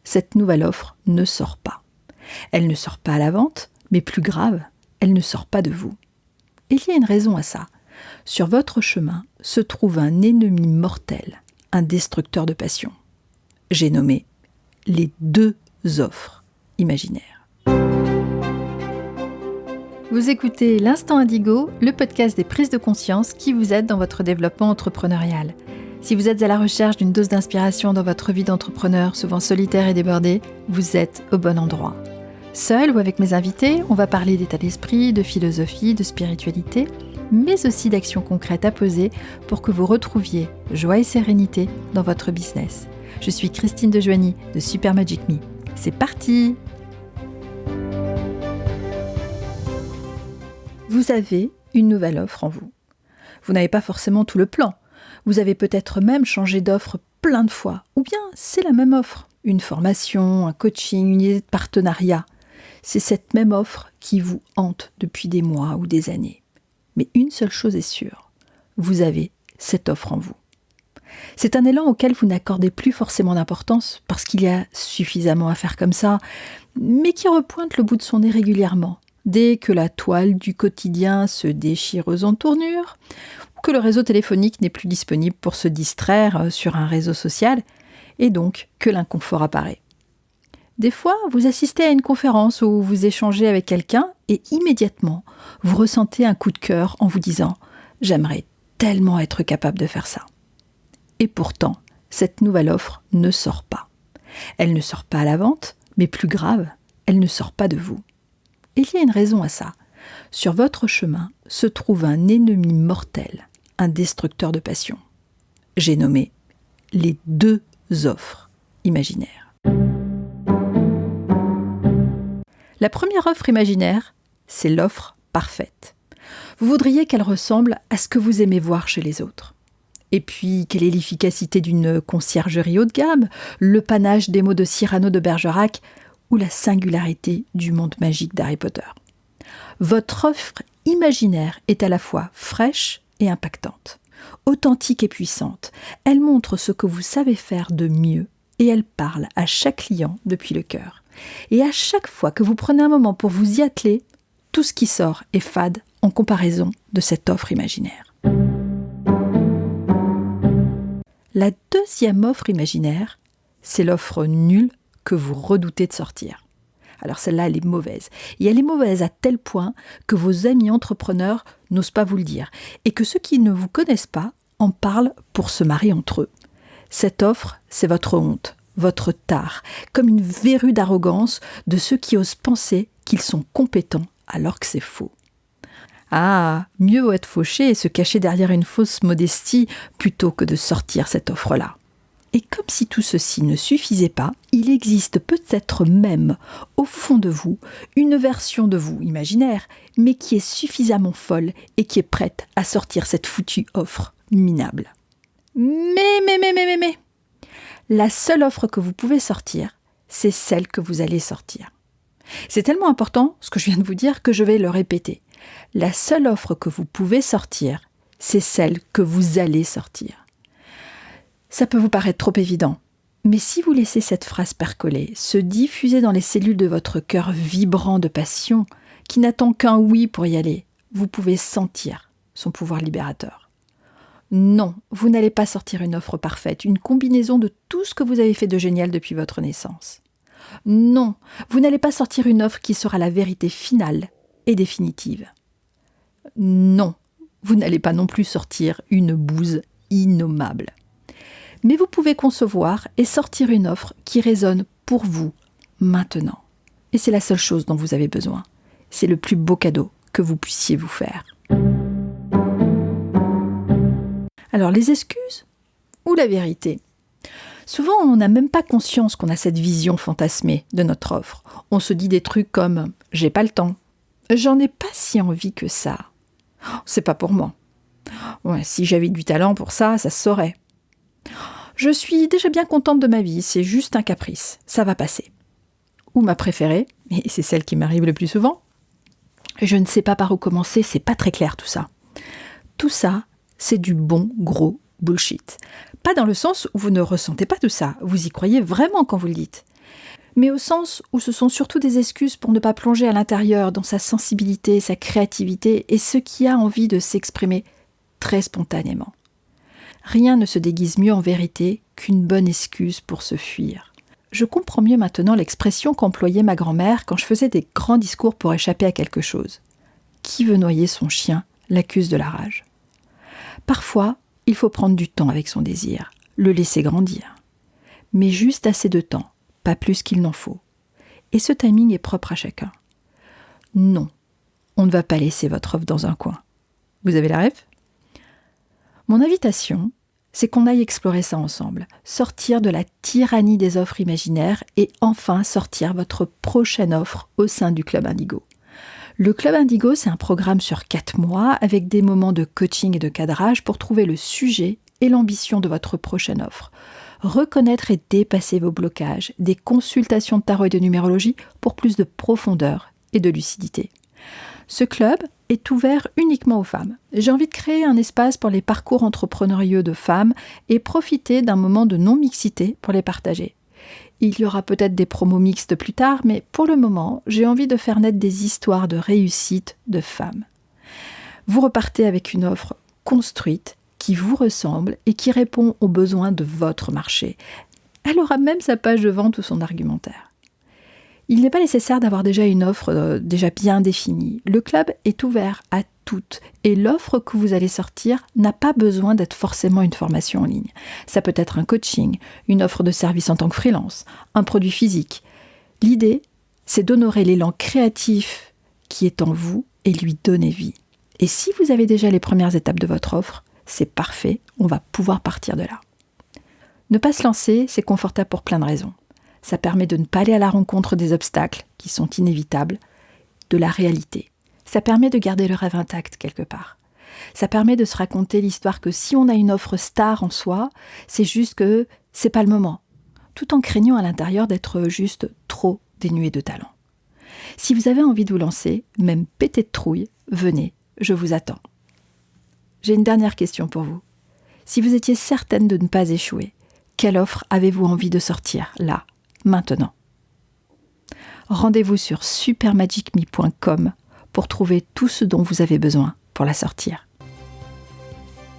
cette nouvelle offre ne sort pas. Elle ne sort pas à la vente, mais plus grave, elle ne sort pas de vous. Et il y a une raison à ça. Sur votre chemin se trouve un ennemi mortel, un destructeur de passion. J'ai nommé les 2 offres imaginaires. Vous écoutez l'Instant Indigo, le podcast des prises de conscience qui vous aide dans votre développement entrepreneurial. Si vous êtes à la recherche d'une dose d'inspiration dans votre vie d'entrepreneur, souvent solitaire et débordée, vous êtes au bon endroit. Seul ou avec mes invités, on va parler d'état d'esprit, de philosophie, de spiritualité, mais aussi d'actions concrètes à poser pour que vous retrouviez joie et sérénité dans votre business. Je suis Christine Dejoigny de Super Magic Me. C'est parti! Vous avez une nouvelle offre en vous. Vous n'avez pas forcément tout le plan. Vous avez peut-être même changé d'offre plein de fois. Ou bien c'est la même offre. Une formation, un coaching, une idée de partenariat. C'est cette même offre qui vous hante depuis des mois ou des années. Mais une seule chose est sûre. Vous avez cette offre en vous. C'est un élan auquel vous n'accordez plus forcément d'importance parce qu'il y a suffisamment à faire comme ça, mais qui repointe le bout de son nez régulièrement. Dès que la toile du quotidien se déchireuse en tournure, ou que le réseau téléphonique n'est plus disponible pour se distraire sur un réseau social, et donc que l'inconfort apparaît. Des fois, vous assistez à une conférence où vous échangez avec quelqu'un et immédiatement, vous ressentez un coup de cœur en vous disant « J'aimerais tellement être capable de faire ça ». Et pourtant, cette nouvelle offre ne sort pas. Elle ne sort pas à la vente, mais plus grave, elle ne sort pas de vous. Et il y a une raison à ça. Sur votre chemin se trouve un ennemi mortel, un destructeur de passion. J'ai nommé les 2 offres imaginaires. La première offre imaginaire, c'est l'offre parfaite. Vous voudriez qu'elle ressemble à ce que vous aimez voir chez les autres. Et puis, quelle est l'efficacité d'une conciergerie haut de gamme, le panache des mots de Cyrano de Bergerac ou la singularité du monde magique d'Harry Potter. Votre offre imaginaire est à la fois fraîche et impactante, authentique et puissante. Elle montre ce que vous savez faire de mieux et elle parle à chaque client depuis le cœur. Et à chaque fois que vous prenez un moment pour vous y atteler, tout ce qui sort est fade en comparaison de cette offre imaginaire. La deuxième offre imaginaire, c'est l'offre nulle que vous redoutez de sortir. Alors celle-là, elle est mauvaise. Et elle est mauvaise à tel point que vos amis entrepreneurs n'osent pas vous le dire. Et que ceux qui ne vous connaissent pas en parlent pour se marrer entre eux. Cette offre, c'est votre honte, votre tare, comme une verrue d'arrogance de ceux qui osent penser qu'ils sont compétents alors que c'est faux. Ah, mieux vaut être fauché et se cacher derrière une fausse modestie plutôt que de sortir cette offre-là. Et comme si tout ceci ne suffisait pas, il existe peut-être même, au fond de vous, une version de vous imaginaire, mais qui est suffisamment folle et qui est prête à sortir cette foutue offre minable. Mais, la seule offre que vous pouvez sortir, c'est celle que vous allez sortir. C'est tellement important, ce que je viens de vous dire, que je vais le répéter. La seule offre que vous pouvez sortir, c'est celle que vous allez sortir. Ça peut vous paraître trop évident, mais si vous laissez cette phrase percoler, se diffuser dans les cellules de votre cœur vibrant de passion, qui n'attend qu'un oui pour y aller, vous pouvez sentir son pouvoir libérateur. Non, vous n'allez pas sortir une offre parfaite, une combinaison de tout ce que vous avez fait de génial depuis votre naissance. Non, vous n'allez pas sortir une offre qui sera la vérité finale et définitive. Non, vous n'allez pas non plus sortir une bouse innommable. Mais vous pouvez concevoir et sortir une offre qui résonne pour vous maintenant. Et c'est la seule chose dont vous avez besoin. C'est le plus beau cadeau que vous puissiez vous faire. Alors, les excuses ou la vérité ? Souvent, on n'a même pas conscience qu'on a cette vision fantasmée de notre offre. On se dit des trucs comme « j'ai pas le temps »,« j'en ai pas si envie que ça »,« c'est pas pour moi »,« ouais, si j'avais du talent pour ça, ça se saurait ». Je suis déjà bien contente de ma vie, c'est juste un caprice, ça va passer. Ou ma préférée, et c'est celle qui m'arrive le plus souvent, je ne sais pas par où commencer, c'est pas très clair tout ça. Tout ça, c'est du bon gros bullshit. Pas dans le sens où vous ne ressentez pas tout ça, vous y croyez vraiment quand vous le dites. mais au sens où ce sont surtout des excuses pour ne pas plonger à l'intérieur dans sa sensibilité, sa créativité et ce qui a envie de s'exprimer très spontanément. Rien ne se déguise mieux en vérité qu'une bonne excuse pour se fuir. Je comprends mieux maintenant l'expression qu'employait ma grand-mère quand je faisais des grands discours pour échapper à quelque chose. Qui veut noyer son chien l'accuse de la rage. Parfois, il faut prendre du temps avec son désir, le laisser grandir. Mais juste assez de temps, pas plus qu'il n'en faut. Et ce timing est propre à chacun. Non, on ne va pas laisser votre offre dans un coin. Vous avez la rêve ? Mon invitation, c'est qu'on aille explorer ça ensemble, sortir de la tyrannie des offres imaginaires et enfin sortir votre prochaine offre au sein du Club Indigo. Le Club Indigo, c'est un programme sur 4 mois avec des moments de coaching et de cadrage pour trouver le sujet et l'ambition de votre prochaine offre. Reconnaître et dépasser vos blocages, des consultations de tarot et de numérologie pour plus de profondeur et de lucidité. Ce club est ouvert uniquement aux femmes. J'ai envie de créer un espace pour les parcours entrepreneuriaux de femmes et profiter d'un moment de non-mixité pour les partager. Il y aura peut-être des promos mixtes plus tard, mais pour le moment, j'ai envie de faire naître des histoires de réussite de femmes. Vous repartez avec une offre construite, qui vous ressemble et qui répond aux besoins de votre marché. Elle aura même sa page de vente ou son argumentaire. Il n'est pas nécessaire d'avoir déjà une offre déjà bien définie. Le club est ouvert à toutes et l'offre que vous allez sortir n'a pas besoin d'être forcément une formation en ligne. Ça peut être un coaching, une offre de service en tant que freelance, un produit physique. L'idée, c'est d'honorer l'élan créatif qui est en vous et lui donner vie. Et si vous avez déjà les premières étapes de votre offre, c'est parfait, on va pouvoir partir de là. Ne pas se lancer, c'est confortable pour plein de raisons. Ça permet de ne pas aller à la rencontre des obstacles, qui sont inévitables, de la réalité. Ça permet de garder le rêve intact quelque part. Ça permet de se raconter l'histoire que si on a une offre star en soi, c'est juste que c'est pas le moment, tout en craignant à l'intérieur d'être juste trop dénué de talent. Si vous avez envie de vous lancer, même pété de trouille, venez, je vous attends. J'ai une dernière question pour vous. Si vous étiez certaine de ne pas échouer, quelle offre avez-vous envie de sortir, là, maintenant ? Rendez-vous sur supermagicme.com pour trouver tout ce dont vous avez besoin pour la sortir.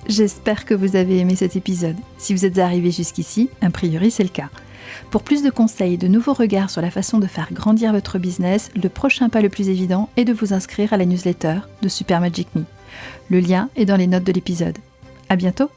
J'espère que vous avez aimé cet épisode. Si vous êtes arrivé jusqu'ici, a priori c'est le cas. Pour plus de conseils et de nouveaux regards sur la façon de faire grandir votre business, le prochain pas le plus évident est de vous inscrire à la newsletter de Super Magic Me. Le lien est dans les notes de l'épisode. À bientôt!